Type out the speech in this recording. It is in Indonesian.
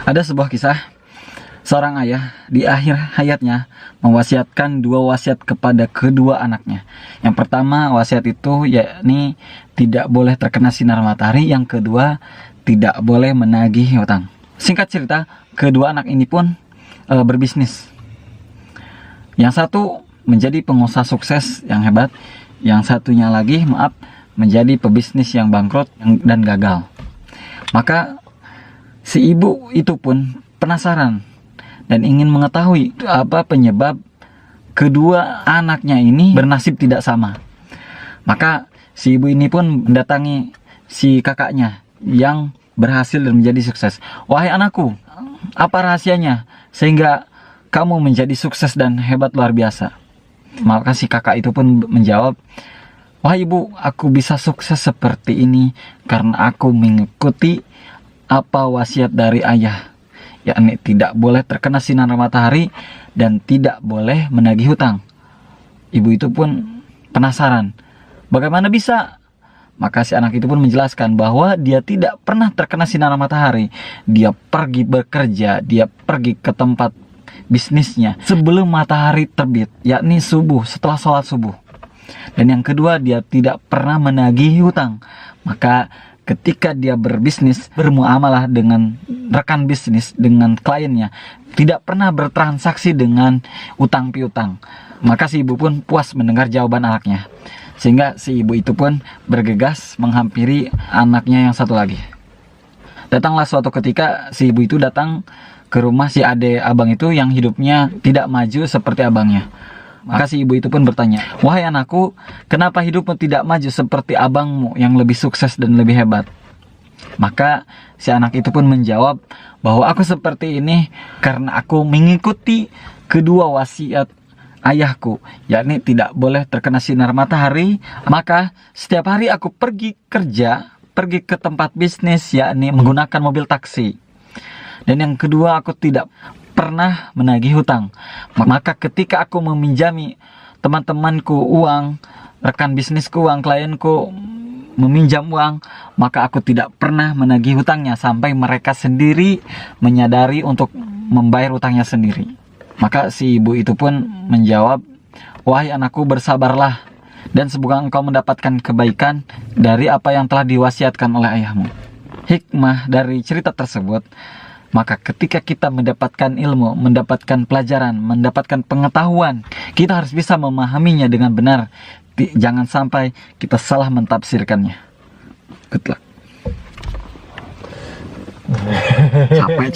Ada sebuah kisah, seorang ayah di akhir hayatnya mewasiatkan 2 wasiat kepada kedua anaknya. Yang pertama wasiat itu yakni tidak boleh terkena sinar matahari, yang kedua tidak boleh menagih hutang. Singkat cerita, kedua anak ini pun berbisnis. Yang satu menjadi pengusaha sukses yang hebat, yang satunya lagi menjadi pebisnis yang bangkrut dan gagal. Maka si ibu itu pun penasaran dan ingin mengetahui apa penyebab kedua anaknya ini bernasib tidak sama. Maka si ibu ini pun mendatangi si kakaknya yang berhasil dan menjadi sukses. "Wahai anakku, apa rahasianya sehingga kamu menjadi sukses dan hebat luar biasa?" Maka si kakak itu pun menjawab, "Wahai ibu, aku bisa sukses seperti ini karena aku mengikuti apa wasiat dari ayah, yakni tidak boleh terkena sinar matahari dan tidak boleh menagih hutang." Ibu itu pun penasaran, bagaimana bisa? Maka si anak itu pun menjelaskan bahwa dia tidak pernah terkena sinar matahari. Dia pergi bekerja, dia pergi ke tempat bisnisnya sebelum matahari terbit, yakni subuh, setelah sholat subuh. Dan yang kedua, dia tidak pernah menagih hutang. Maka ketika dia berbisnis, bermuamalah dengan rekan bisnis, dengan kliennya, tidak pernah bertransaksi dengan utang piutang. Maka si ibu pun puas mendengar jawaban anaknya, sehingga si ibu itu pun bergegas menghampiri anaknya yang satu lagi. Datanglah suatu ketika si ibu itu datang ke rumah si ade abang itu yang hidupnya tidak maju seperti abangnya. Maka si ibu itu pun bertanya, "Wahai anakku, kenapa hidupmu tidak maju seperti abangmu yang lebih sukses dan lebih hebat?" Maka si anak itu pun menjawab bahwa aku seperti ini karena aku mengikuti kedua wasiat ayahku, yakni tidak boleh terkena sinar matahari. Maka setiap hari aku pergi kerja, pergi ke tempat bisnis, yakni menggunakan mobil taksi. Dan yang kedua, aku tidak pernah menagih hutang. Maka ketika aku meminjami teman-temanku uang, rekan bisnisku uang, klienku meminjam uang, maka aku tidak pernah menagih hutangnya sampai mereka sendiri menyadari untuk membayar hutangnya sendiri. Maka si ibu itu pun menjawab, "Wahai anakku, bersabarlah, dan semoga engkau mendapatkan kebaikan dari apa yang telah diwasiatkan oleh ayahmu." Hikmah dari cerita tersebut, maka ketika kita mendapatkan ilmu, mendapatkan pelajaran, mendapatkan pengetahuan, kita harus bisa memahaminya dengan benar. Jangan sampai kita salah mentafsirkannya. Good luck. Capek.